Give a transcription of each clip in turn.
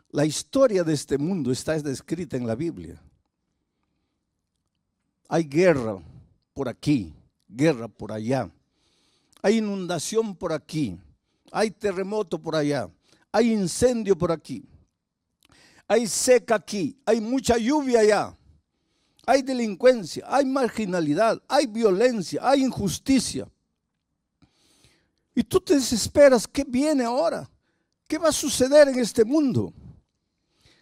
La historia de este mundo está descrita en la Biblia. Hay guerra por aquí, guerra por allá. Hay inundación por aquí, hay terremoto por allá, hay incendio por aquí, hay seca aquí, hay mucha lluvia allá, hay delincuencia, hay marginalidad, hay violencia, hay injusticia. Y tú te desesperas, ¿qué viene ahora? ¿Qué va a suceder en este mundo?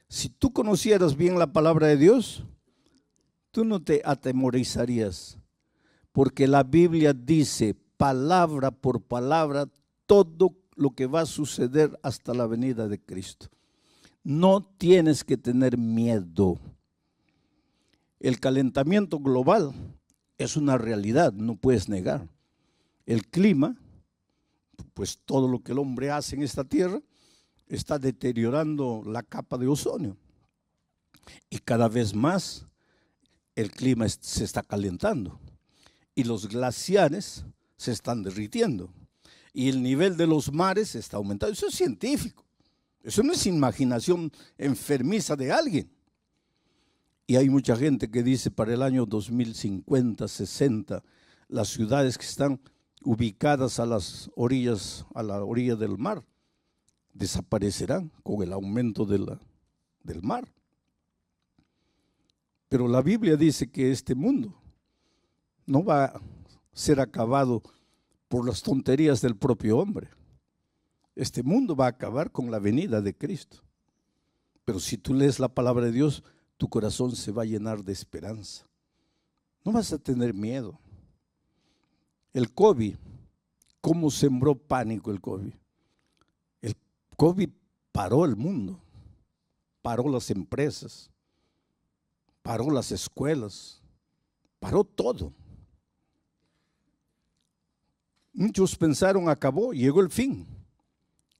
Si tú conocieras bien la palabra de Dios, tú no te atemorizarías, porque la Biblia dice palabra por palabra todo lo que va a suceder hasta la venida de Cristo. No tienes que tener miedo. El calentamiento global es una realidad, no puedes negar. El clima, pues todo lo que el hombre hace en esta tierra, está deteriorando la capa de ozono. Y cada vez más el clima se está calentando. Y los glaciares se están derritiendo. Y el nivel de los mares está aumentando. Eso es científico. Eso no es imaginación enfermiza de alguien. Y hay mucha gente que dice para el año 2050, 60, las ciudades que están ubicadas a las orillas, a la orilla del mar, desaparecerán con el aumento del mar. Pero la Biblia dice que este mundo no va a ser acabado por las tonterías del propio hombre. Este mundo va a acabar con la venida de Cristo. Pero si tú lees la palabra de Dios, tu corazón se va a llenar de esperanza. No vas a tener miedo. El COVID, ¿cómo sembró pánico el COVID? El COVID paró el mundo, paró las empresas, paró las escuelas, paró todo. Muchos pensaron, acabó, llegó el fin.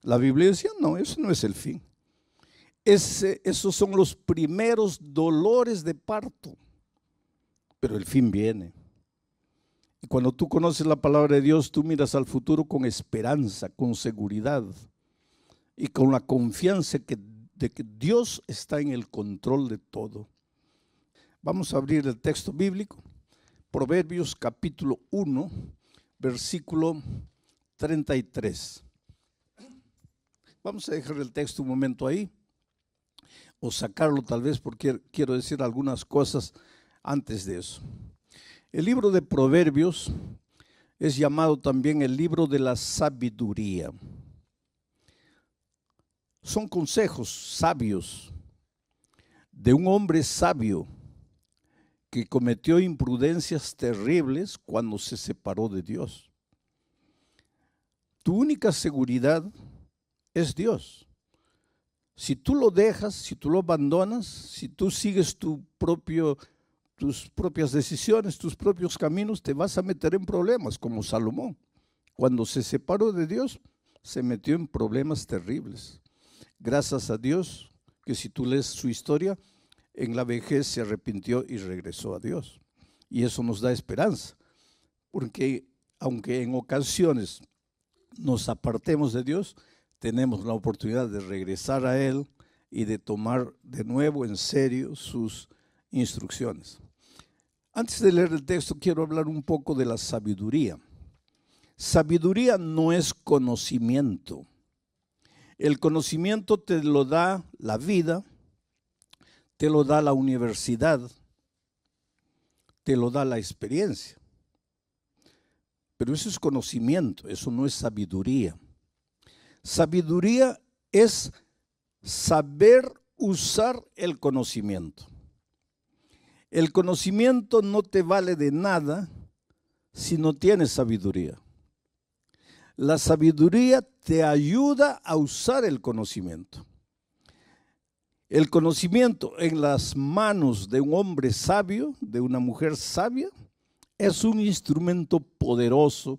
La Biblia decía, no, eso no es el fin. Esos son los primeros dolores de parto, pero el fin viene. Y cuando tú conoces la palabra de Dios, tú miras al futuro con esperanza, con seguridad y con la confianza de que Dios está en el control de todo. Vamos a abrir el texto bíblico, Proverbios capítulo 1, versículo 33. Vamos a dejar el texto un momento ahí, o sacarlo tal vez porque quiero decir algunas cosas antes de eso. El libro de Proverbios es llamado también el libro de la sabiduría. Son consejos sabios de un hombre sabio que cometió imprudencias terribles cuando se separó de Dios. Tu única seguridad es Dios. Si tú lo dejas, si tú lo abandonas, si tú sigues tus propias decisiones, tus propios caminos, te vas a meter en problemas, como Salomón. Cuando se separó de Dios, se metió en problemas terribles. Gracias a Dios, que si tú lees su historia, en la vejez se arrepintió y regresó a Dios. Y eso nos da esperanza, porque aunque en ocasiones nos apartemos de Dios, tenemos la oportunidad de regresar a Él y de tomar de nuevo en serio sus instrucciones. Antes de leer el texto, quiero hablar un poco de la sabiduría. Sabiduría no es conocimiento. El conocimiento te lo da la vida, te lo da la universidad, te lo da la experiencia. Pero eso es conocimiento, eso no es sabiduría. Sabiduría es saber usar el conocimiento. El conocimiento no te vale de nada si no tienes sabiduría. La sabiduría te ayuda a usar el conocimiento. El conocimiento en las manos de un hombre sabio, de una mujer sabia, es un instrumento poderoso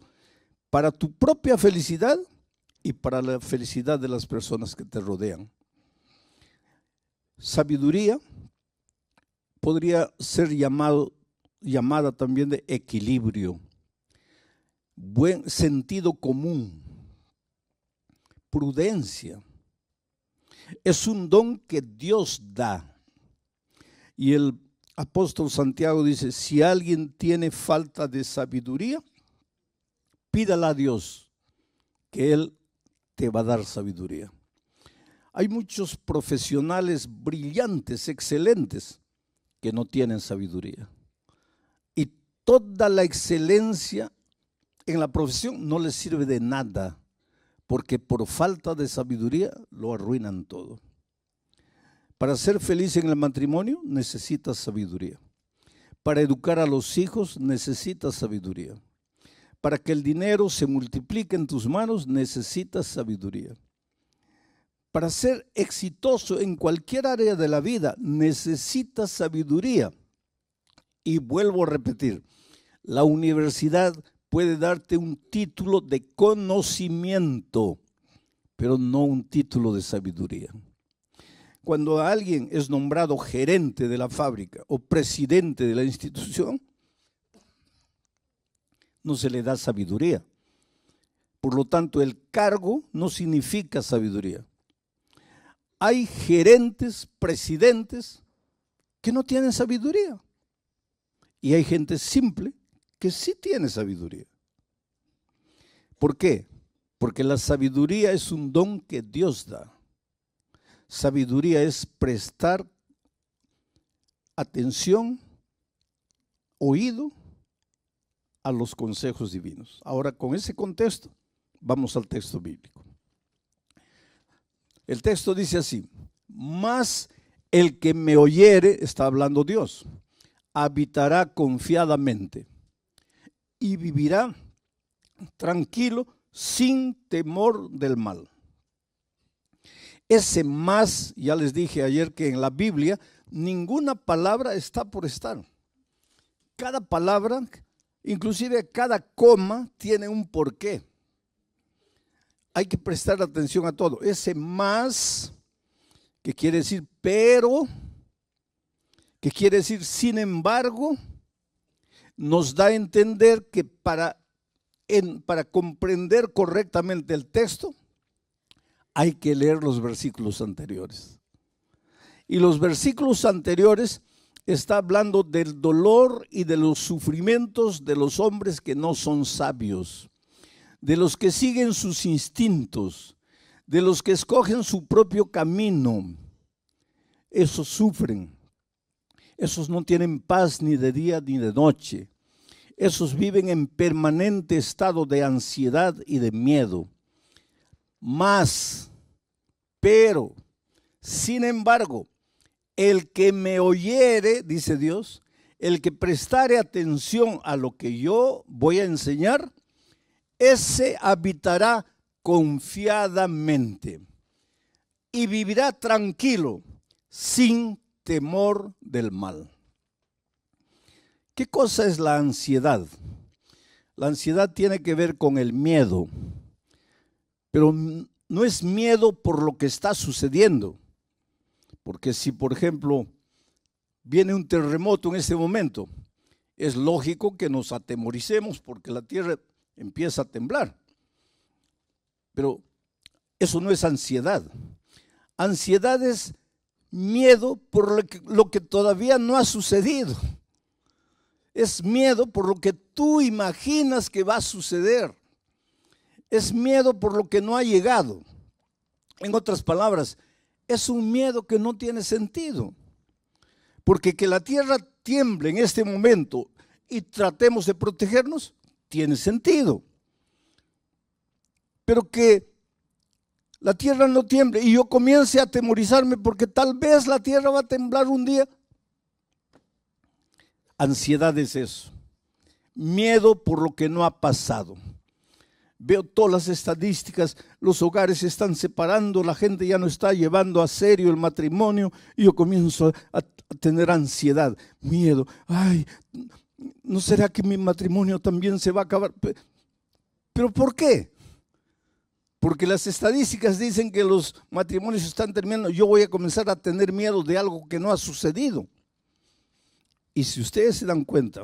para tu propia felicidad y para la felicidad de las personas que te rodean. Sabiduría podría ser llamada también de equilibrio, buen sentido común, prudencia. Es un don que Dios da. Y el apóstol Santiago dice, si alguien tiene falta de sabiduría, pídala a Dios, que Él te va a dar sabiduría. Hay muchos profesionales brillantes, excelentes, que no tienen sabiduría. Y toda la excelencia en la profesión no les sirve de nada, porque por falta de sabiduría lo arruinan todo. Para ser feliz en el matrimonio necesitas sabiduría. Para educar a los hijos necesitas sabiduría. Para que el dinero se multiplique en tus manos necesitas sabiduría. Para ser exitoso en cualquier área de la vida necesitas sabiduría. Y vuelvo a repetir, la universidad puede darte un título de conocimiento, pero no un título de sabiduría. Cuando alguien es nombrado gerente de la fábrica o presidente de la institución, no se le da sabiduría. Por lo tanto, el cargo no significa sabiduría. Hay gerentes, presidentes que no tienen sabiduría. Y hay gente simple que sí tiene sabiduría. ¿Por qué? Porque la sabiduría es un don que Dios da. Sabiduría es prestar atención, oído a los consejos divinos. Ahora, con ese contexto, vamos al texto bíblico. El texto dice así, mas el que me oyere, está hablando Dios, habitará confiadamente y vivirá tranquilo sin temor del mal. Ese más, ya les dije ayer que en la Biblia ninguna palabra está por estar. Cada palabra, inclusive cada coma, tiene un porqué. Hay que prestar atención a todo. Ese más, que quiere decir pero, que quiere decir sin embargo, nos da a entender que para comprender correctamente el texto, hay que leer los versículos anteriores. Y los versículos anteriores está hablando del dolor y de los sufrimientos de los hombres que no son sabios, de los que siguen sus instintos, de los que escogen su propio camino. Esos sufren. Esos no tienen paz ni de día ni de noche. Esos viven en permanente estado de ansiedad y de miedo. Mas, pero, sin embargo, el que me oyere, dice Dios, el que prestare atención a lo que yo voy a enseñar, ese habitará confiadamente y vivirá tranquilo, sin temor del mal. ¿Qué cosa es la ansiedad? La ansiedad tiene que ver con el miedo, pero no es miedo por lo que está sucediendo. Porque si, por ejemplo, viene un terremoto en este momento, es lógico que nos atemoricemos porque la tierra empieza a temblar. Pero eso no es ansiedad. Ansiedad es miedo por lo que todavía no ha sucedido. Es miedo por lo que tú imaginas que va a suceder. Es miedo por lo que no ha llegado. En otras palabras, es un miedo que no tiene sentido. Porque que la tierra tiemble en este momento y tratemos de protegernos, tiene sentido. Pero que la tierra no tiemble y yo comience a atemorizarme porque tal vez la tierra va a temblar un día. Ansiedad es eso. Miedo por lo que no ha pasado. Veo todas las estadísticas, los hogares se están separando, la gente ya no está llevando a serio el matrimonio y yo comienzo a tener ansiedad, miedo. Ay, ¿no será que mi matrimonio también se va a acabar? ¿Pero por qué? Porque las estadísticas dicen que los matrimonios están terminando. Yo voy a comenzar a tener miedo de algo que no ha sucedido. Y si ustedes se dan cuenta,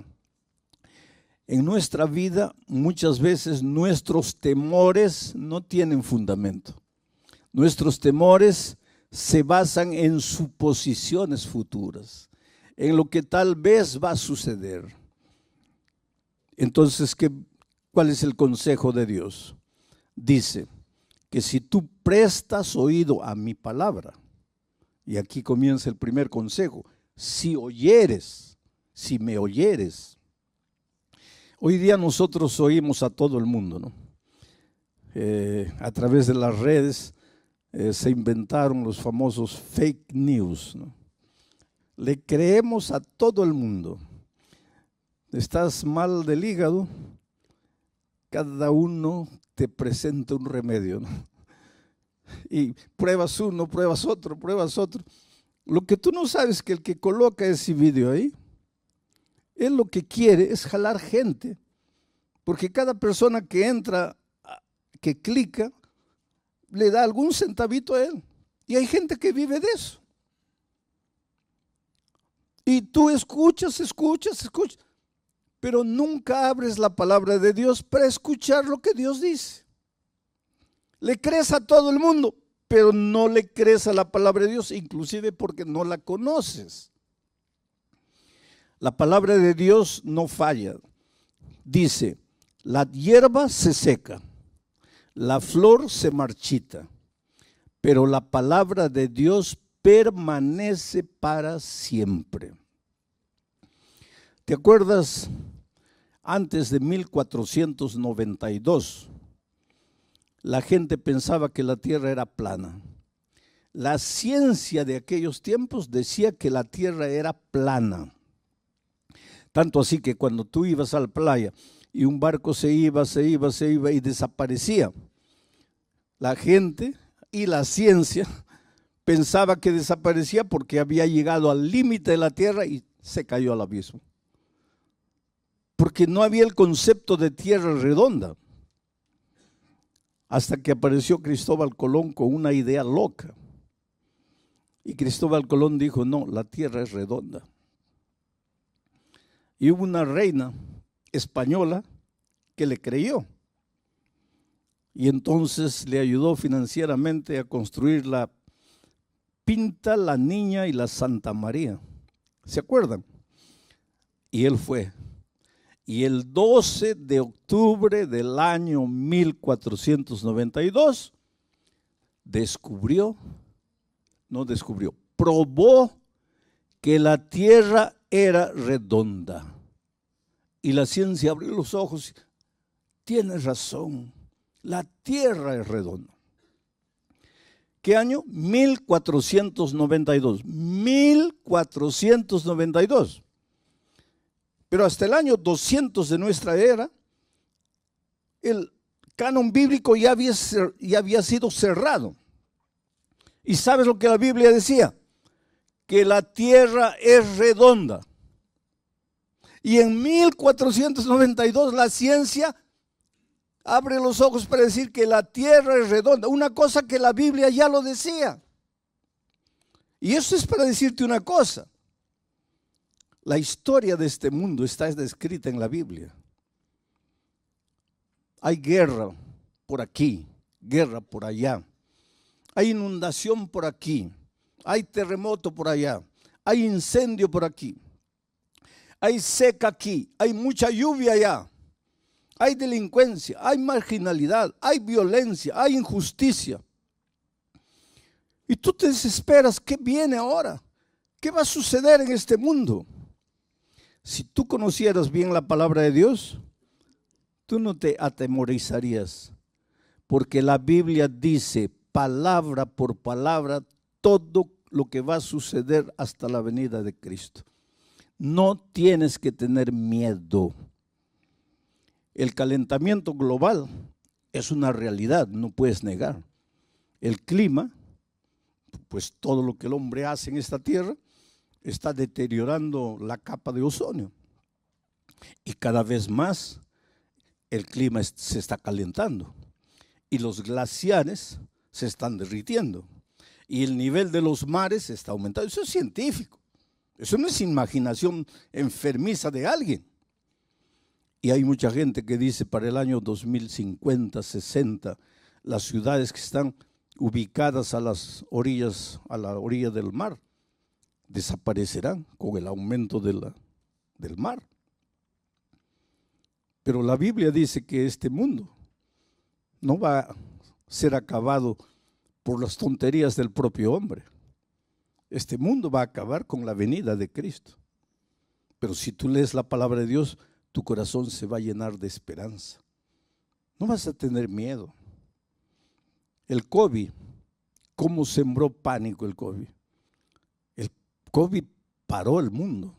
en nuestra vida muchas veces nuestros temores no tienen fundamento. Nuestros temores se basan en suposiciones futuras, en lo que tal vez va a suceder. Entonces, ¿cuál es el consejo de Dios? Dice que si tú prestas oído a mi palabra, y aquí comienza el primer consejo, si me oyeres. Hoy día nosotros oímos a todo el mundo, ¿no? A través de las redes se inventaron los famosos fake news, ¿no? Le creemos a todo el mundo. Estás mal del hígado, cada uno te presenta un remedio, ¿no? Y pruebas uno, pruebas otro. Lo que tú no sabes es que el que coloca ese video ahí, él lo que quiere es jalar gente, porque cada persona que entra, que clica, le da algún centavito a él. Y hay gente que vive de eso. Y tú escuchas, pero nunca abres la palabra de Dios para escuchar lo que Dios dice. Le crees a todo el mundo, pero no le crees a la palabra de Dios, inclusive porque no la conoces. La palabra de Dios no falla. Dice, la hierba se seca, la flor se marchita, pero la palabra de Dios permanece para siempre. ¿Te acuerdas? Antes de 1492, la gente pensaba que la tierra era plana. La ciencia de aquellos tiempos decía que la tierra era plana. Tanto así que cuando tú ibas a la playa y un barco se iba y desaparecía, la gente y la ciencia pensaba que desaparecía porque había llegado al límite de la tierra y se cayó al abismo. Porque no había el concepto de tierra redonda. Hasta que apareció Cristóbal Colón con una idea loca. Y Cristóbal Colón dijo, no, la tierra es redonda. Y hubo una reina española que le creyó. Y entonces le ayudó financieramente a construir la Pinta, la Niña y la Santa María. ¿Se acuerdan? Y él fue. Y el 12 de octubre del año 1492 probó que la tierra era redonda. Y la ciencia abrió los ojos. Tienes razón, la tierra es redonda. ¿Qué año? 1492. 1492. Pero hasta el año 200 de nuestra era, el canon bíblico ya había sido cerrado. ¿Y sabes lo que la Biblia decía? Que la tierra es redonda. Y en 1492 la ciencia abre los ojos para decir que la tierra es redonda. Una cosa que la Biblia ya lo decía. Y eso es para decirte una cosa. La historia de este mundo está descrita en la Biblia. Hay guerra por aquí, guerra por allá. Hay inundación por aquí, hay terremoto por allá, hay incendio por aquí, hay seca aquí, hay mucha lluvia allá, hay delincuencia, hay marginalidad, hay violencia, hay injusticia. Y tú te desesperas, ¿qué viene ahora? ¿Qué va a suceder en este mundo? Si tú conocieras bien la palabra de Dios, tú no te atemorizarías, porque la Biblia dice palabra por palabra todo lo que va a suceder hasta la venida de Cristo. No tienes que tener miedo. El calentamiento global es una realidad, no puedes negar. El clima, pues todo lo que el hombre hace en esta tierra, está deteriorando la capa de ozono. Y cada vez más el clima se está calentando. Y los glaciares se están derritiendo. Y el nivel de los mares está aumentando. Eso es científico. Eso no es imaginación enfermiza de alguien. Y hay mucha gente que dice para el año 2050, 60, las ciudades que están ubicadas a las orillas, a la orilla del mar, desaparecerán con el aumento del mar. Pero la Biblia dice que este mundo no va a ser acabado por las tonterías del propio hombre. Este mundo va a acabar con la venida de Cristo. Pero si tú lees la palabra de Dios, tu corazón se va a llenar de esperanza. No vas a tener miedo. El COVID, ¿cómo sembró pánico el COVID? El COVID paró el mundo,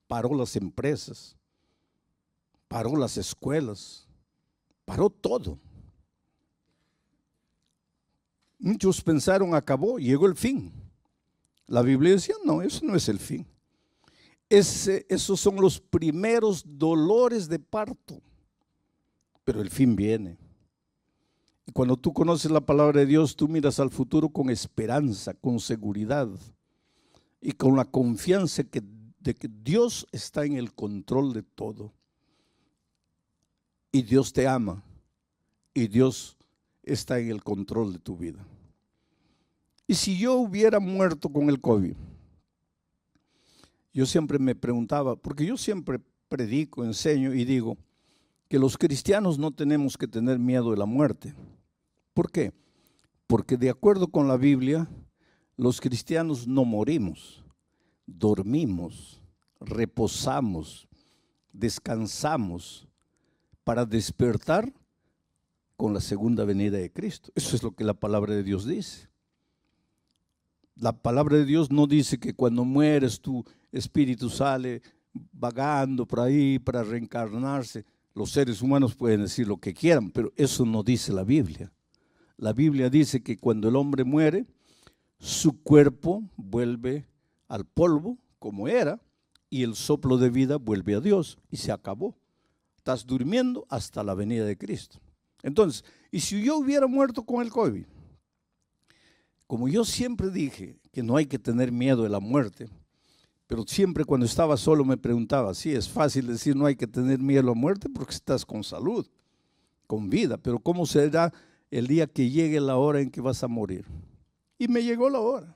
paró las empresas, paró las escuelas, paró todo. Muchos pensaron, acabó, llegó el fin. La Biblia decía, no, eso no es el fin. Esos son los primeros dolores de parto, pero el fin viene. Y cuando tú conoces la palabra de Dios, tú miras al futuro con esperanza, con seguridad y con la confianza de que Dios está en el control de todo. Y Dios te ama y Dios está en el control de tu vida. Y si yo hubiera muerto con el COVID, yo siempre me preguntaba, porque yo siempre predico, enseño y digo que los cristianos no tenemos que tener miedo de la muerte. ¿Por qué? Porque de acuerdo con la Biblia, los cristianos no morimos, dormimos, reposamos, descansamos para despertar con la segunda venida de Cristo. Eso es lo que la palabra de Dios dice. La palabra de Dios no dice que cuando mueres tu espíritu sale vagando por ahí para reencarnarse. Los seres humanos pueden decir lo que quieran, pero eso no dice la Biblia. La Biblia dice que cuando el hombre muere, su cuerpo vuelve al polvo como era y el soplo de vida vuelve a Dios y se acabó. Estás durmiendo hasta la venida de Cristo. Entonces, ¿y si yo hubiera muerto con el COVID? Como yo siempre dije que no hay que tener miedo de la muerte, pero siempre cuando estaba solo me preguntaba, sí, es fácil decir no hay que tener miedo a la muerte porque estás con salud, con vida, pero ¿cómo será el día que llegue la hora en que vas a morir? Y me llegó la hora,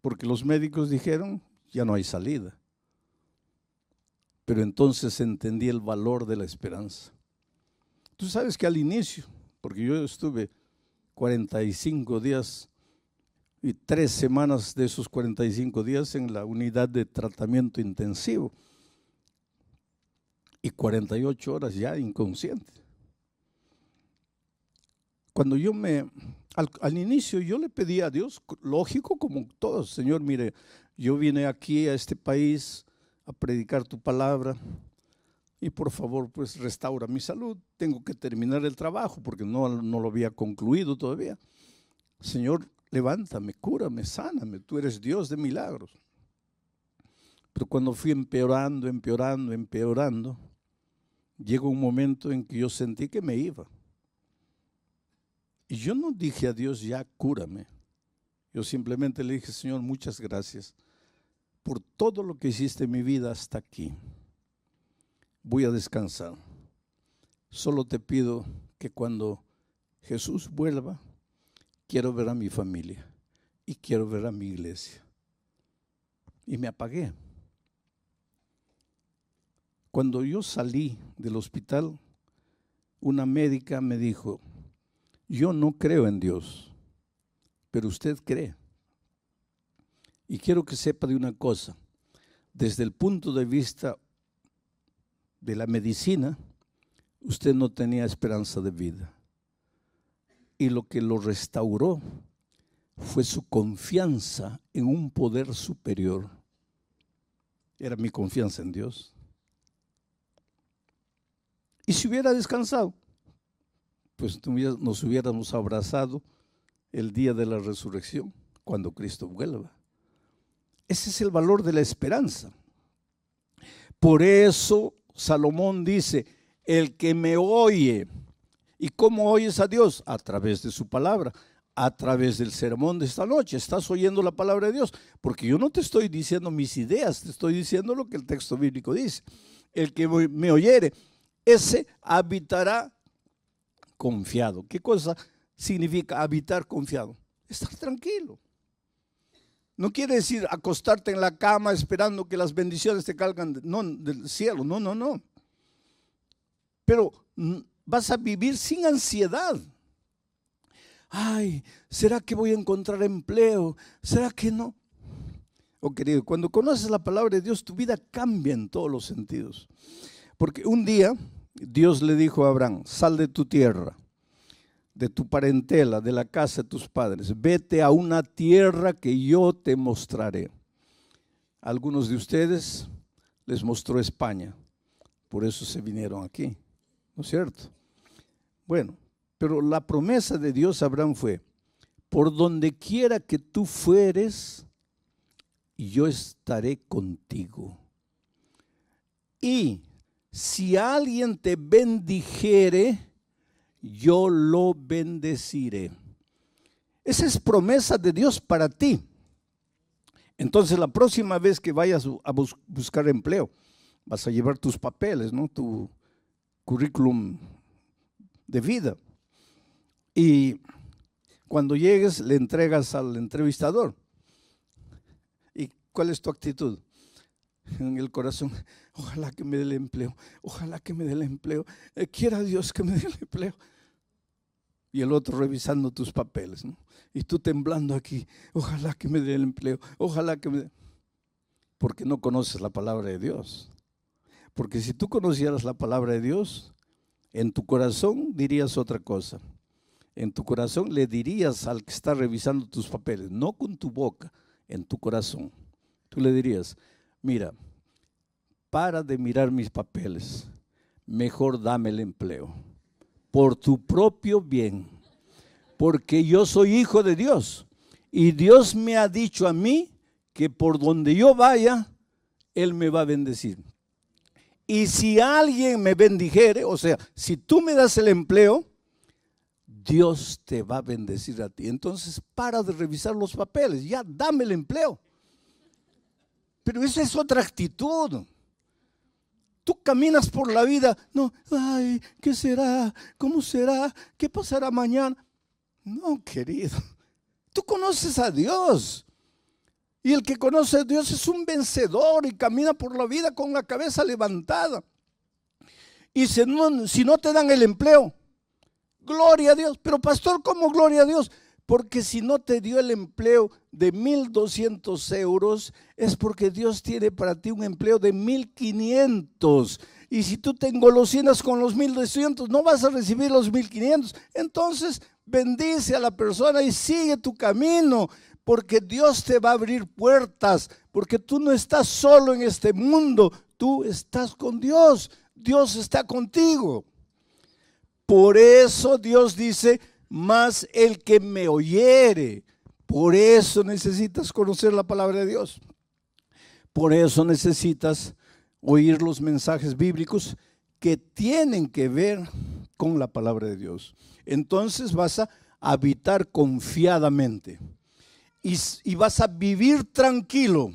porque los médicos dijeron, ya no hay salida. Pero entonces entendí el valor de la esperanza. Tú sabes que al inicio, porque yo estuve 45 días y 3 semanas de esos 45 días en la unidad de tratamiento intensivo y 48 horas ya inconsciente. Cuando yo al inicio yo le pedí a Dios, lógico como todos, Señor, mire, yo vine aquí a este país a predicar tu palabra y por favor pues restaura mi salud, tengo que terminar el trabajo porque no lo había concluido todavía. Señor, levántame, cúrame, sáname, tú eres Dios de milagros. Pero cuando fui empeorando, llegó un momento en que yo sentí que me iba. Y yo no dije a Dios, ya cúrame. Yo simplemente le dije, Señor, muchas gracias por todo lo que hiciste en mi vida hasta aquí. Voy a descansar. Solo te pido que cuando Jesús vuelva, quiero ver a mi familia y quiero ver a mi iglesia. Y me apagué. Cuando yo salí del hospital, una médica me dijo, yo no creo en Dios, pero usted cree. Y quiero que sepa de una cosa, desde el punto de vista de la medicina, usted no tenía esperanza de vida. Y lo que lo restauró fue su confianza en un poder superior. Era mi confianza en Dios. Y si hubiera descansado, pues nos hubiéramos abrazado el día de la resurrección, cuando Cristo vuelva. Ese es el valor de la esperanza. Por eso Salomón dice, el que me oye, ¿y cómo oyes a Dios? A través de su palabra, a través del sermón de esta noche. Estás oyendo la palabra de Dios, porque yo no te estoy diciendo mis ideas, te estoy diciendo lo que el texto bíblico dice. El que me oyere, ese habitará confiado. ¿Qué cosa significa habitar confiado. Estar tranquilo. No quiere decir acostarte en la cama esperando que las bendiciones te caigan del cielo. No, no, no. Pero vas a vivir sin ansiedad. Ay, ¿será que voy a encontrar empleo? ¿Será que no? Oh, querido, cuando conoces la palabra de Dios, tu vida cambia en todos los sentidos. Porque un día Dios le dijo a Abraham: sal de tu tierra, de tu parentela, de la casa de tus padres, vete a una tierra que yo te mostraré. A algunos de ustedes les mostró España, por eso se vinieron aquí, ¿no es cierto? Bueno, pero la promesa de Dios a Abraham fue: por donde quiera que tú fueres, yo estaré contigo. Y si alguien te bendijere, yo lo bendeciré. Esa es promesa de Dios para ti. Entonces, la próxima vez que vayas a buscar empleo, vas a llevar tus papeles, ¿no? Tu currículum de vida. Y cuando llegues, le entregas al entrevistador. ¿Y cuál es tu actitud? En el corazón: ojalá que me dé el empleo, ojalá que me dé el empleo, quiera Dios que me dé el empleo. Y el otro revisando tus papeles, ¿no? Y tú temblando aquí: ojalá que me dé el empleo, ojalá que me dé. Porque no conoces la palabra de Dios. Porque si tú conocieras la palabra de Dios, en tu corazón dirías otra cosa. En tu corazón le dirías al que está revisando tus papeles, no con tu boca, en tu corazón. Tú le dirías: mira, para de mirar mis papeles, mejor dame el empleo, por tu propio bien, porque yo soy hijo de Dios y Dios me ha dicho a mí que por donde yo vaya, Él me va a bendecir. Y si alguien me bendijere, o sea, si tú me das el empleo, Dios te va a bendecir a ti. Entonces, para de revisar los papeles, ya dame el empleo. Pero esa es otra actitud. Tú caminas por la vida, no, ay, ¿qué será? ¿Cómo será? ¿Qué pasará mañana? No, querido, tú conoces a Dios. Y el que conoce a Dios es un vencedor y camina por la vida con la cabeza levantada. Y si no te dan el empleo, gloria a Dios. Pero pastor, ¿cómo gloria a Dios? Porque si no te dio el empleo de 1,200 euros, es porque Dios tiene para ti un empleo de 1,500. Y si tú te engolosinas con los 1,200, no vas a recibir los 1,500. Entonces, bendice a la persona y sigue tu camino, porque Dios te va a abrir puertas, porque tú no estás solo en este mundo, tú estás con Dios. Dios está contigo. Por eso Dios dice: mas el que me oyere. Por eso necesitas conocer la palabra de Dios. Por eso necesitas oír los mensajes bíblicos que tienen que ver con la palabra de Dios. Entonces vas a habitar confiadamente y vas a vivir tranquilo,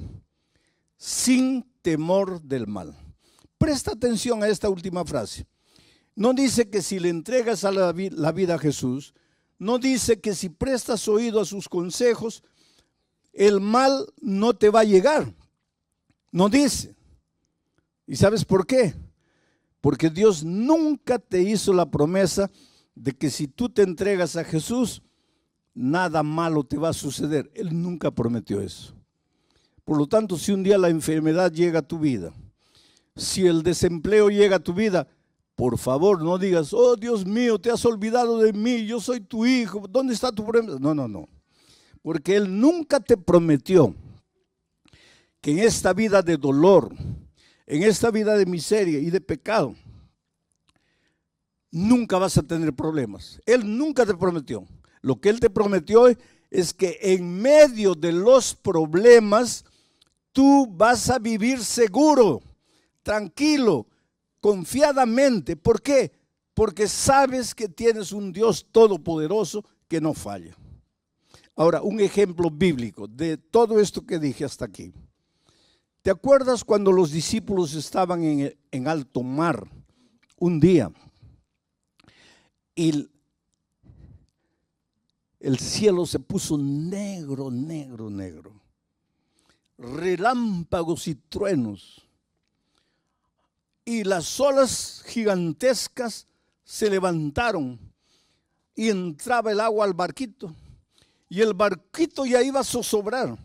sin temor del mal. Presta atención a esta última frase. No dice que si le entregas a la vida a Jesús, no dice que si prestas oído a sus consejos, el mal no te va a llegar. No dice. ¿Y sabes por qué? Porque Dios nunca te hizo la promesa de que si tú te entregas a Jesús, nada malo te va a suceder. Él nunca prometió eso. Por lo tanto, si un día la enfermedad llega a tu vida, si el desempleo llega a tu vida, por favor, no digas: oh Dios mío, te has olvidado de mí, yo soy tu hijo, ¿dónde está tu promesa? No, no, no. Porque Él nunca te prometió que en esta vida de dolor, en esta vida de miseria y de pecado, nunca vas a tener problemas. Él nunca te prometió. Lo que Él te prometió es que en medio de los problemas, tú vas a vivir seguro, tranquilo, confiadamente. ¿Por qué? Porque sabes que tienes un Dios todopoderoso que no falla. Ahora, un ejemplo bíblico de todo esto que dije hasta aquí. ¿Te acuerdas cuando los discípulos estaban en alto mar un día? Y el cielo se puso negro, negro, negro. Relámpagos y truenos. Y las olas gigantescas se levantaron y entraba el agua al barquito. Y el barquito ya iba a zozobrar.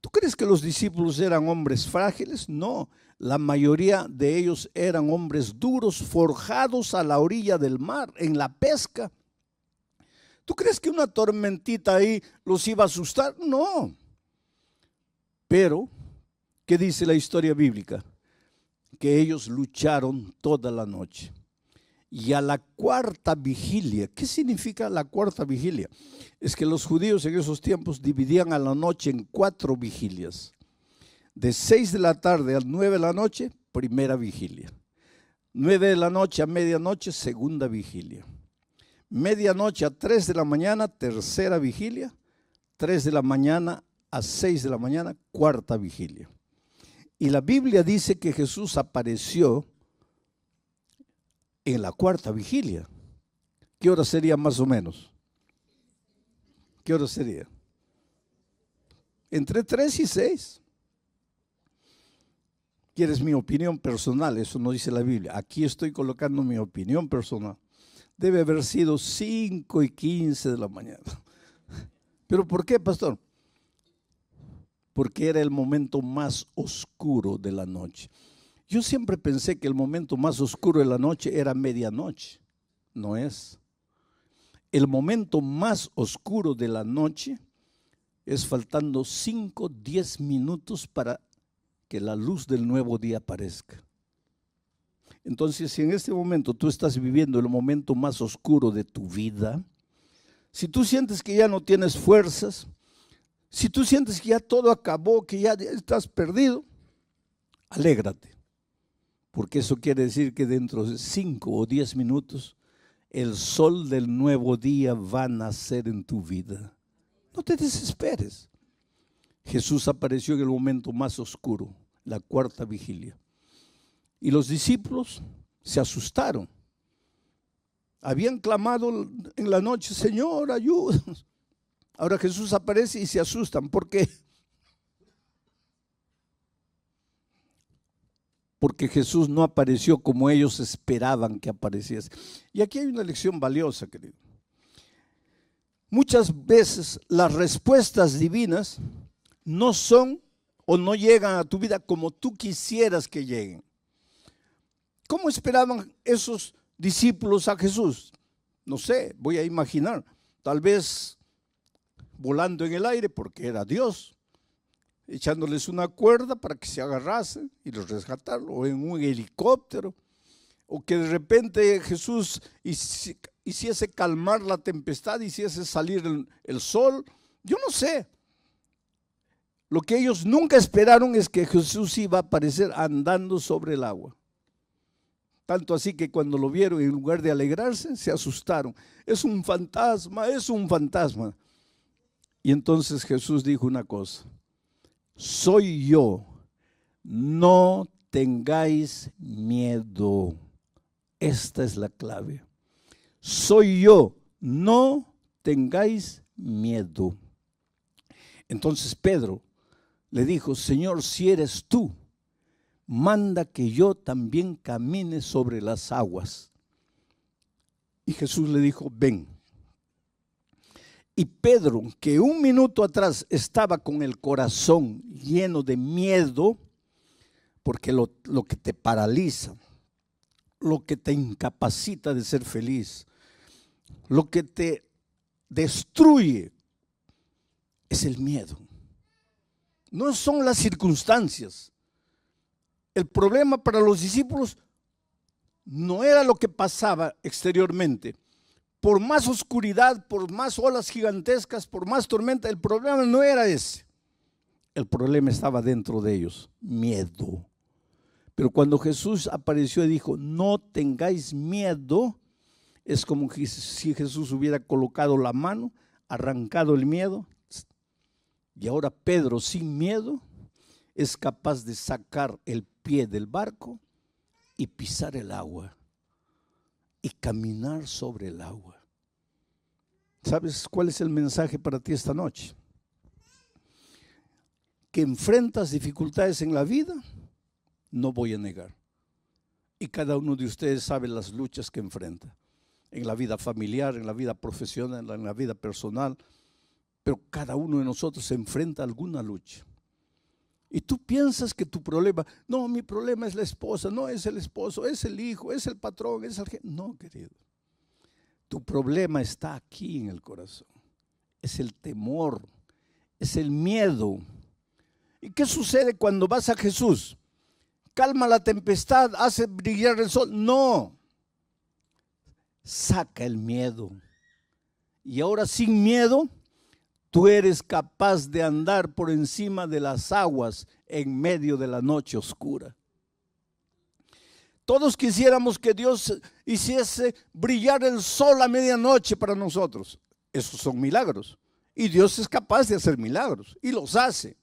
¿Tú crees que los discípulos eran hombres frágiles? No, la mayoría de ellos eran hombres duros, forjados a la orilla del mar, en la pesca. ¿Tú crees que una tormentita ahí los iba a asustar? No. Pero, ¿qué dice la historia bíblica? Que ellos lucharon toda la noche. Y a la cuarta vigilia, ¿qué significa la cuarta vigilia? Es que los judíos en esos tiempos dividían a la noche en 4 vigilias. De 6 de la tarde a 9 de la noche, primera vigilia. 9 de la noche a medianoche, segunda vigilia. Medianoche a 3 de la mañana, tercera vigilia. 3 de la mañana a 6 de la mañana, cuarta vigilia. Y la Biblia dice que Jesús apareció en la cuarta vigilia. ¿Qué hora sería más o menos? ¿Qué hora sería? Entre 3 y 6. ¿Quieres mi opinión personal? Eso no dice la Biblia. Aquí estoy colocando mi opinión personal. Debe haber sido 5 y 15 de la mañana. ¿Pero por qué, pastor? Porque era el momento más oscuro de la noche. Yo siempre pensé que el momento más oscuro de la noche era medianoche. No es. El momento más oscuro de la noche es faltando 5, 10 minutos para que la luz del nuevo día aparezca. Entonces, si en este momento tú estás viviendo el momento más oscuro de tu vida, si tú sientes que ya no tienes fuerzas, si tú sientes que ya todo acabó, que ya estás perdido, alégrate. Porque eso quiere decir que dentro de 5 o 10 minutos el sol del nuevo día va a nacer en tu vida. No te desesperes. Jesús apareció en el momento más oscuro, la cuarta vigilia. Y los discípulos se asustaron. Habían clamado en la noche, Señor, ayúdanos. Ahora Jesús aparece y se asustan. ¿Por qué? Porque Jesús no apareció como ellos esperaban que apareciese. Y aquí hay una lección valiosa, querido. Muchas veces las respuestas divinas no son o no llegan a tu vida como tú quisieras que lleguen. ¿Cómo esperaban esos discípulos a Jesús? No sé, voy a imaginar, tal vez volando en el aire porque era Dios, echándoles una cuerda para que se agarrasen y los rescataron, o en un helicóptero, o que de repente Jesús hiciese calmar la tempestad, hiciese salir el sol, yo no sé. Lo que ellos nunca esperaron es que Jesús iba a aparecer andando sobre el agua. Tanto así que cuando lo vieron, en lugar de alegrarse, se asustaron. Es un fantasma, es un fantasma. Y entonces Jesús dijo una cosa: soy yo, no tengáis miedo. Esta es la clave. Soy yo, no tengáis miedo. Entonces Pedro le dijo: Señor, si eres tú, manda que yo también camine sobre las aguas. Y Jesús le dijo: ven. Y Pedro, que un minuto atrás estaba con el corazón lleno de miedo, porque lo que te paraliza, lo que te incapacita de ser feliz, lo que te destruye, es el miedo. No son las circunstancias. El problema para los discípulos no era lo que pasaba exteriormente. Por más oscuridad, por más olas gigantescas, por más tormenta, el problema no era ese. El problema estaba dentro de ellos, miedo. Pero cuando Jesús apareció y dijo: no tengáis miedo, es como si Jesús hubiera colocado la mano, arrancado el miedo. Y ahora Pedro, sin miedo, es capaz de sacar el pie del barco y pisar el agua y caminar sobre el agua. ¿Sabes cuál es el mensaje para ti esta noche? Que enfrentas dificultades en la vida, no voy a negar. Y cada uno de ustedes sabe las luchas que enfrenta. En la vida familiar, en la vida profesional, en la vida personal. Pero cada uno de nosotros se enfrenta a alguna lucha. Y tú piensas que tu problema, no, mi problema es la esposa, no es el esposo, es el hijo, es el patrón, es el jefe. No, querido. Tu problema está aquí en el corazón. Es el temor, es el miedo. ¿Y qué sucede cuando vas a Jesús? Calma la tempestad, hace brillar el sol. No. Saca el miedo. Y ahora sin miedo, tú eres capaz de andar por encima de las aguas en medio de la noche oscura. Todos quisiéramos que Dios hiciese brillar el sol a medianoche para nosotros. Esos son milagros. Y Dios es capaz de hacer milagros y los hace.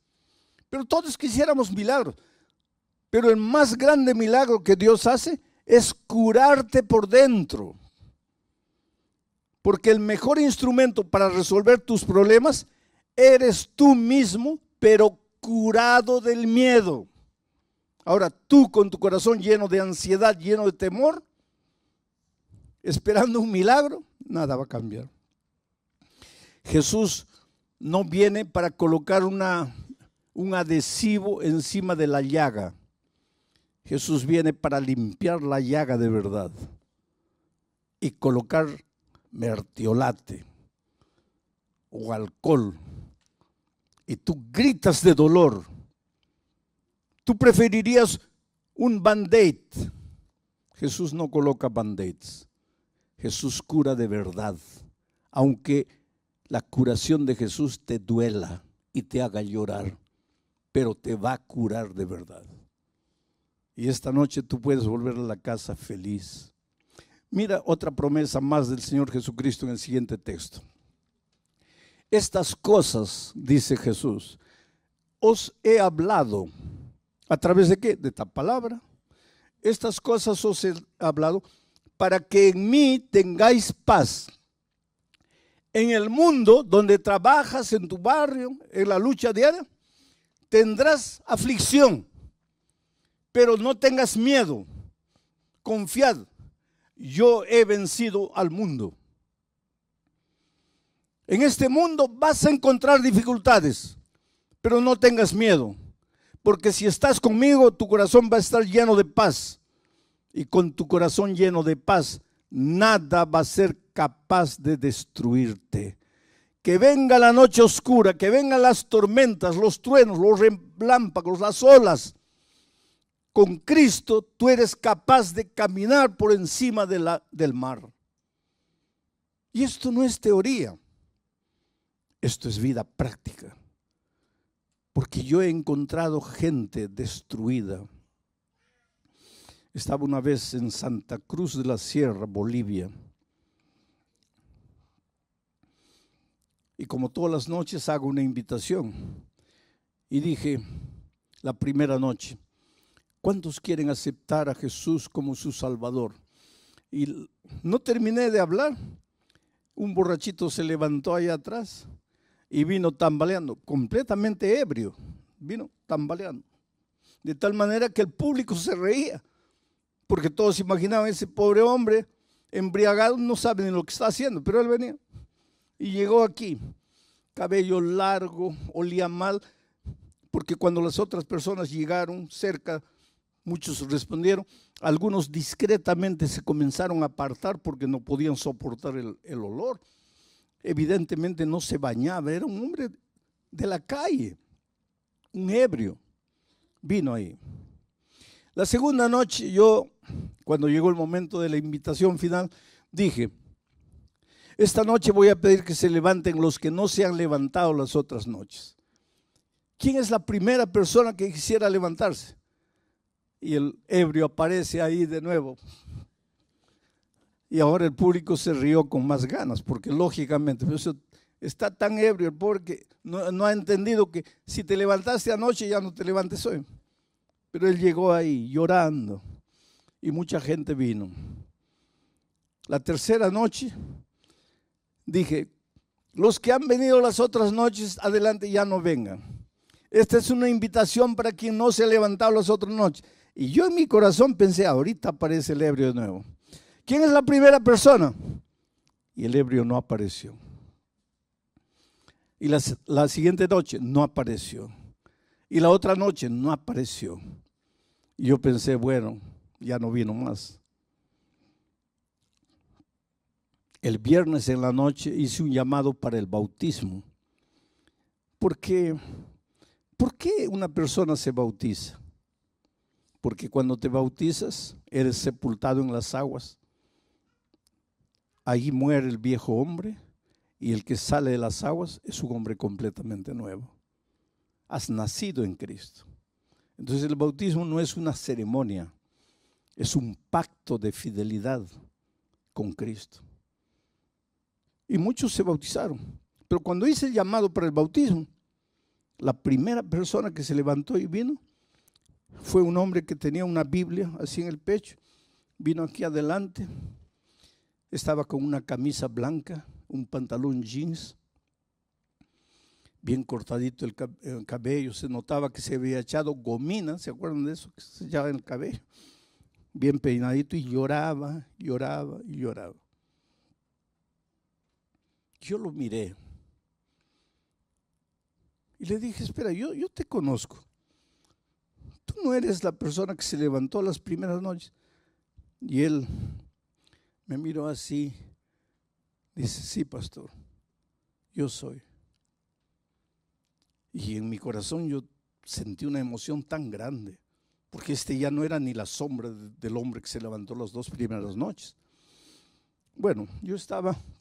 Pero todos quisiéramos milagros. Pero el más grande milagro que Dios hace es curarte por dentro. Porque el mejor instrumento para resolver tus problemas eres tú mismo, pero curado del miedo. Ahora, tú con tu corazón lleno de ansiedad, lleno de temor, esperando un milagro, nada va a cambiar. Jesús no viene para colocar un adhesivo encima de la llaga. Jesús viene para limpiar la llaga de verdad y colocar mertiolate o alcohol. Y tú gritas de dolor. Tú preferirías un band-aid. Jesús no coloca band-aids. Jesús cura de verdad. Aunque la curación de Jesús te duela y te haga llorar, pero te va a curar de verdad. Y esta noche tú puedes volver a la casa feliz. Mira otra promesa más del Señor Jesucristo en el siguiente texto. Estas cosas, dice Jesús, os he hablado. ¿A través de qué? De esta palabra. Estas cosas os he hablado para que en mí tengáis paz. En el mundo donde trabajas, en tu barrio, en la lucha diaria, tendrás aflicción. Pero no tengas miedo. Confiad. Yo he vencido al mundo. En este mundo vas a encontrar dificultades, pero no tengas miedo, porque si estás conmigo, tu corazón va a estar lleno de paz. Y con tu corazón lleno de paz, nada va a ser capaz de destruirte. Que venga la noche oscura, que vengan las tormentas, los truenos, los relámpagos, las olas. Con Cristo tú eres capaz de caminar por encima del mar. Y esto no es teoría. Esto es vida práctica, porque yo he encontrado gente destruida. Estaba una vez en Santa Cruz de la Sierra, Bolivia, y como todas las noches hago una invitación, y dije la primera noche, ¿cuántos quieren aceptar a Jesús como su Salvador? Y no terminé de hablar, un borrachito se levantó allá atrás y vino tambaleando, completamente ebrio, vino tambaleando. De tal manera que el público se reía, porque todos imaginaban ese pobre hombre embriagado, no sabe ni lo que está haciendo, pero él venía. Y llegó aquí, cabello largo, olía mal, porque cuando las otras personas llegaron cerca, muchos respondieron, algunos discretamente se comenzaron a apartar porque no podían soportar el olor. Evidentemente no se bañaba, era un hombre de la calle, un ebrio, vino ahí. La segunda noche yo, cuando llegó el momento de la invitación final, dije, esta noche voy a pedir que se levanten los que no se han levantado las otras noches. ¿Quién es la primera persona que quisiera levantarse? Y el ebrio aparece ahí de nuevo. Y ahora el público se rió con más ganas, porque lógicamente está tan ebrio el pobre que no ha entendido que si te levantaste anoche ya no te levantes hoy. Pero él llegó ahí llorando y mucha gente vino. La tercera noche dije, Los que han venido las otras noches, adelante, ya no vengan. Esta es una invitación para quien no se ha levantado las otras noches. Y yo en mi corazón pensé, ahorita aparece el ebrio de nuevo. ¿Quién es la primera persona? Y el ebrio no apareció. Y la siguiente noche no apareció. Y la otra noche no apareció. Y yo pensé, bueno, ya no vino más. El viernes en la noche hice un llamado para el bautismo. ¿Por qué una persona se bautiza? Porque cuando te bautizas, eres sepultado en las aguas. Ahí muere el viejo hombre y el que sale de las aguas es un hombre completamente nuevo. Has nacido en Cristo. Entonces el bautismo no es una ceremonia, es un pacto de fidelidad con Cristo. Y muchos se bautizaron. Pero cuando hice el llamado para el bautismo, la primera persona que se levantó y vino fue un hombre que tenía una Biblia así en el pecho. Vino aquí adelante, estaba con una camisa blanca, un pantalón jeans, bien cortadito el cabello, se notaba que se había echado gomina, ¿se acuerdan de eso? Que se echaba en el cabello, bien peinadito, y lloraba, lloraba y lloraba. Yo lo miré y le dije, espera, yo te conozco. Tú no eres la persona que se levantó las primeras noches. Y él me miró así, dice, sí, pastor, yo soy. Y en mi corazón yo sentí una emoción tan grande, porque ya no era ni la sombra del hombre que se levantó las 2 primeras noches. Bueno,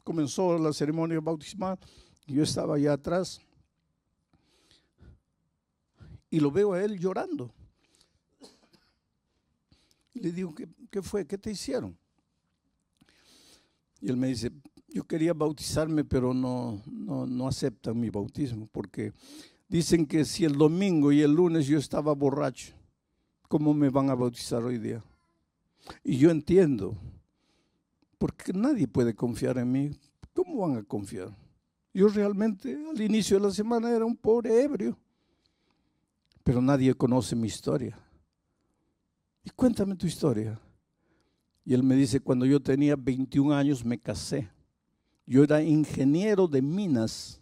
comenzó la ceremonia bautismal, yo estaba allá atrás y lo veo a él llorando. Y le digo, ¿qué fue? ¿Qué te hicieron? Y él me dice, yo quería bautizarme, pero no aceptan mi bautismo, porque dicen que si el domingo y el lunes yo estaba borracho, ¿cómo me van a bautizar hoy día? Y yo entiendo, porque nadie puede confiar en mí. ¿Cómo van a confiar? Yo realmente al inicio de la semana era un pobre ebrio, pero nadie conoce mi historia. Y cuéntame tu historia. Y él me dice, cuando yo tenía 21 años me casé. Yo era ingeniero de minas,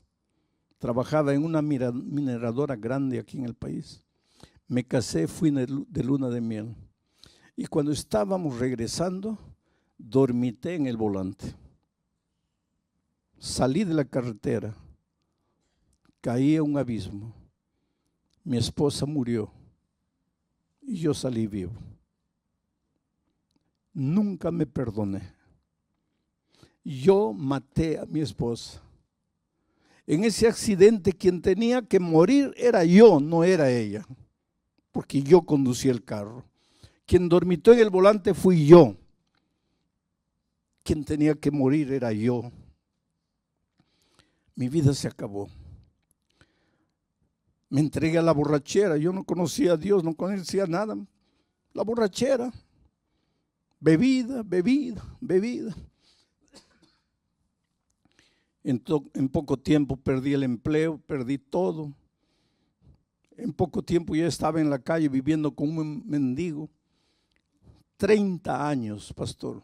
trabajaba en una mineradora grande aquí en el país. Me casé, fui de luna de miel. Y cuando estábamos regresando, dormité en el volante. Salí de la carretera, caí a un abismo. Mi esposa murió y yo salí vivo. Nunca me perdoné. Yo maté a mi esposa. En ese accidente quien tenía que morir era yo, no era ella, porque yo conducía el carro. Quien dormitó en el volante fui yo. Quien tenía que morir era yo. Mi vida se acabó. Me entregué a la borrachera. Yo no conocía a Dios, no conocía nada. La borrachera. Bebida. En poco tiempo perdí el empleo, perdí todo. En poco tiempo ya estaba en la calle viviendo como un mendigo. 30 años, pastor,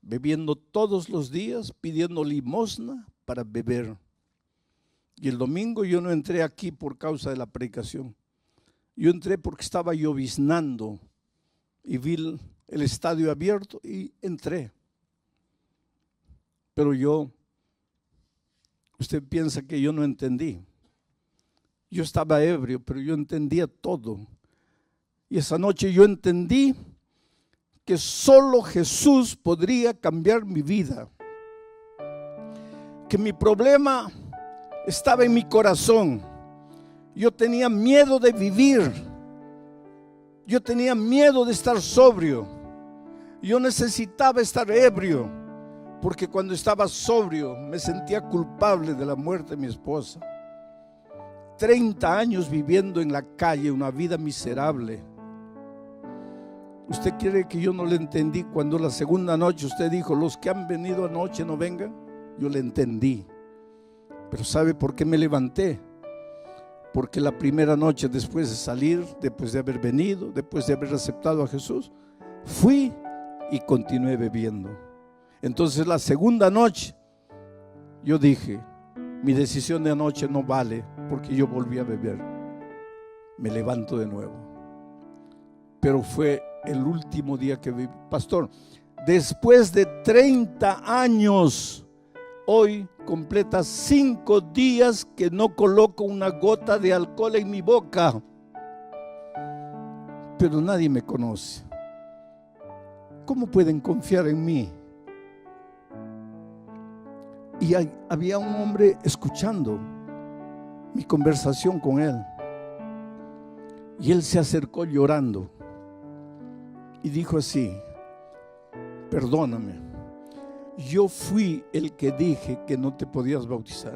bebiendo todos los días, pidiendo limosna para beber. Y el domingo yo no entré aquí por causa de la predicación. Yo entré porque estaba lloviznando y vi el estadio abierto y entré. Pero usted piensa que yo no entendí. Yo estaba ebrio, pero yo entendía todo. Y esa noche yo entendí que solo Jesús podría cambiar mi vida. Que mi problema estaba en mi corazón. Yo tenía miedo de vivir. Yo tenía miedo de estar sobrio. Yo necesitaba estar ebrio, porque cuando estaba sobrio me sentía culpable de la muerte de mi esposa. 30 años viviendo en la calle, una vida miserable. ¿Usted quiere que yo no le entendí cuando la segunda noche usted dijo, los que han venido anoche no vengan? Yo le entendí. Pero ¿sabe por qué me levanté? Porque la primera noche, después de salir, después de haber venido, después de haber aceptado a Jesús, fui y continué bebiendo. Entonces la segunda noche yo dije, mi decisión de anoche no vale, porque yo volví a beber. Me levanto de nuevo. Pero fue el último día que viví. Pastor, después de 30 años, hoy completa 5 días que no coloco una gota de alcohol en mi boca. Pero nadie me conoce. ¿Cómo pueden confiar en mí? Y había un hombre escuchando mi conversación con él. Y él se acercó llorando y dijo así: perdóname, yo fui el que dije que no te podías bautizar,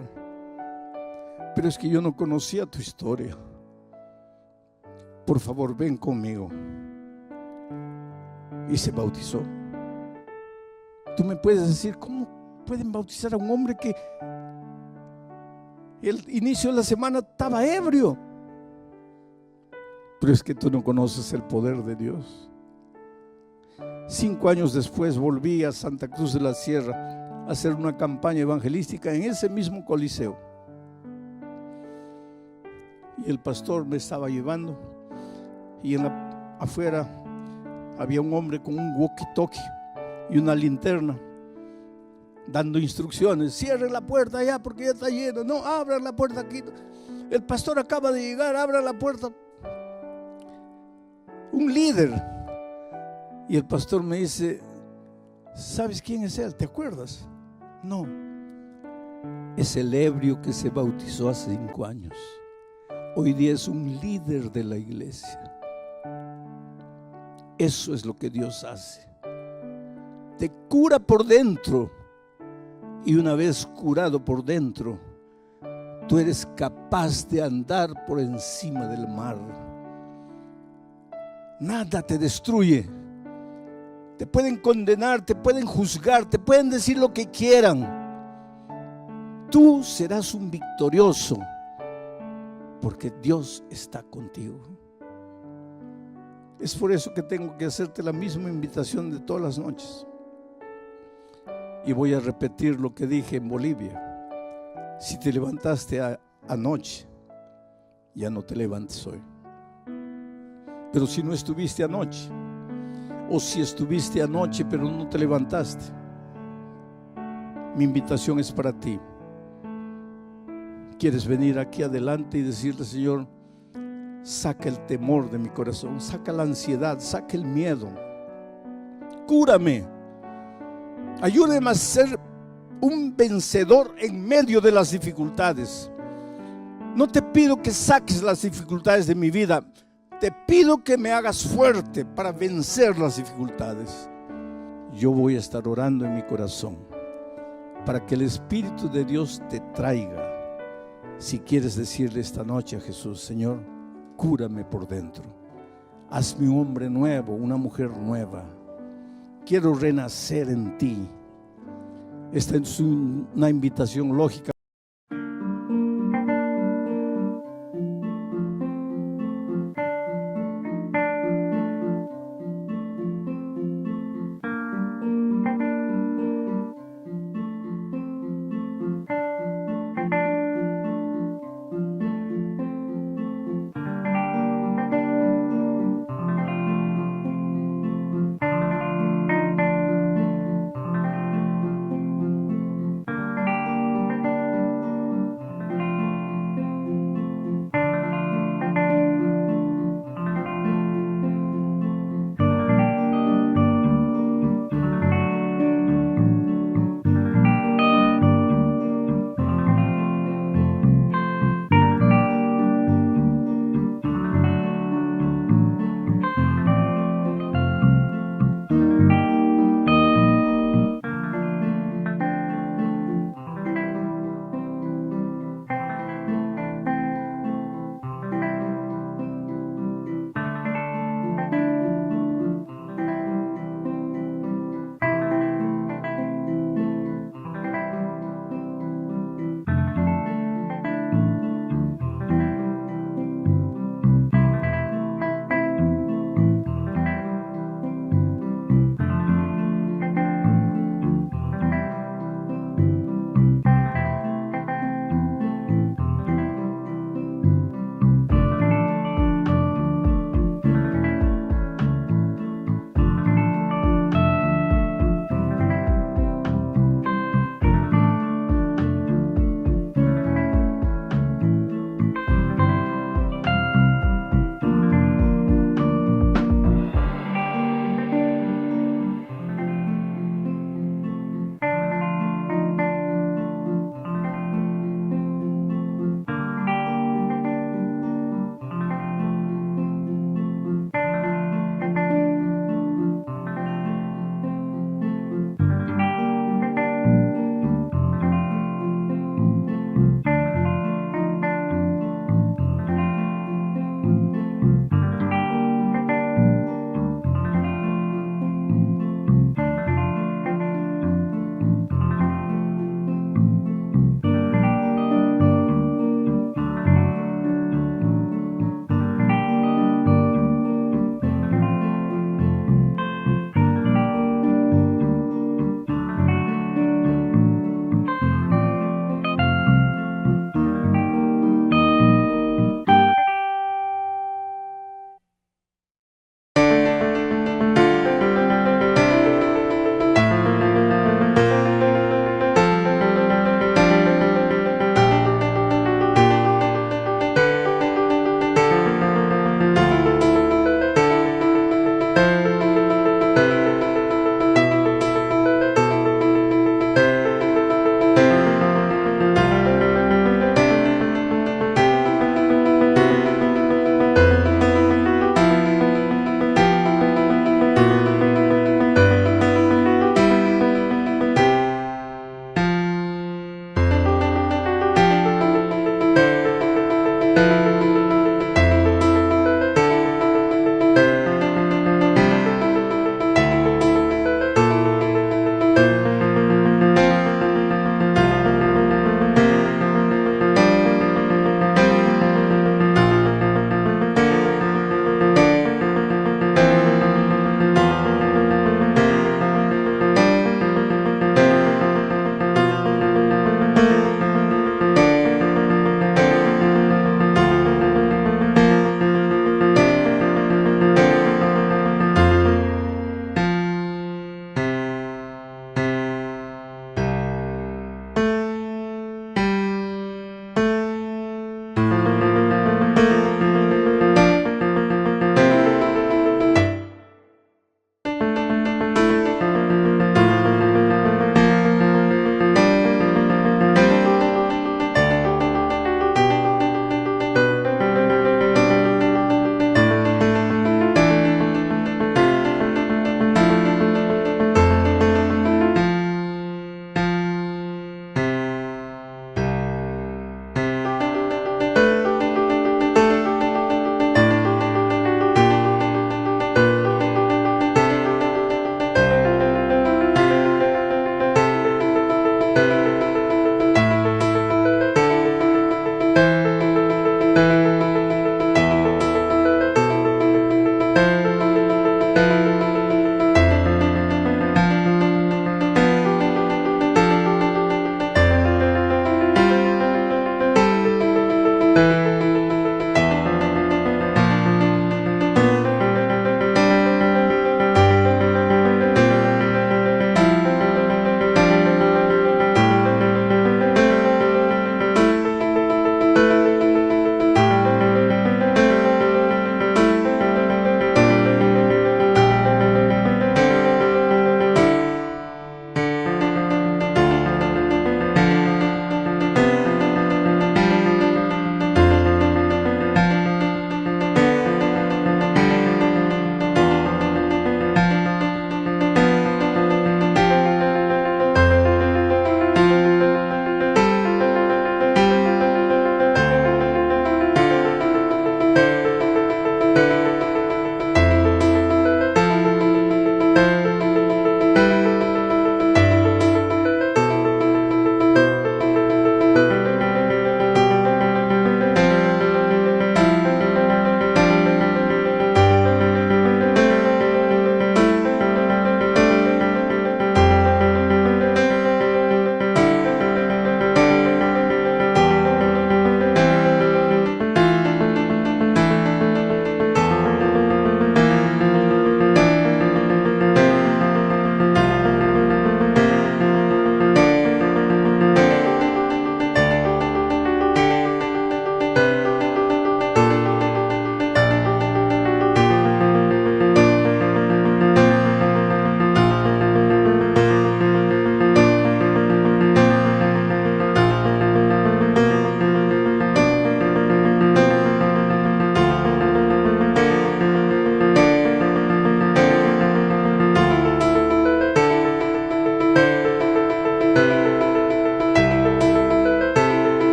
pero es que yo no conocía tu historia. Por favor, ven conmigo. Y se bautizó. Tú me puedes decir, ¿cómo pueden bautizar a un hombre que el inicio de la semana estaba ebrio? Pero es que tú no conoces el poder de Dios. 5 años después volví a Santa Cruz de la Sierra a hacer una campaña evangelística en ese mismo coliseo. Y el pastor me estaba llevando y afuera había un hombre con un walkie-talkie y una linterna dando instrucciones: cierren la puerta allá porque ya está lleno, no, abran la puerta aquí, el pastor acaba de llegar, abran la puerta. Un líder. Y el pastor me dice: ¿sabes quién es él? ¿Te acuerdas? No, es el ebrio que se bautizó hace 5 años. Hoy día es un líder de la iglesia. Eso es lo que Dios hace. Te cura por dentro. Y una vez curado por dentro, tú eres capaz de andar por encima del mar. Nada te destruye. Te pueden condenar, te pueden juzgar, te pueden decir lo que quieran. Tú serás un victorioso, porque Dios está contigo. Es por eso que tengo que hacerte la misma invitación de todas las noches. Y voy a repetir lo que dije en Bolivia: si te levantaste anoche, ya no te levantes hoy. Pero si no estuviste anoche, o si estuviste anoche pero no te levantaste, mi invitación es para ti. ¿Quieres venir aquí adelante y decirle: Señor, saca el temor de mi corazón, saca la ansiedad, saca el miedo, cúrame, ayúdame a ser un vencedor en medio de las dificultades? No te pido que saques las dificultades de mi vida, te pido que me hagas fuerte para vencer las dificultades. Yo voy a estar orando en mi corazón para que el Espíritu de Dios te traiga. Si quieres decirle esta noche a Jesús: Señor, cúrame por dentro, hazme un hombre nuevo, una mujer nueva, quiero renacer en ti. Esta es una invitación lógica.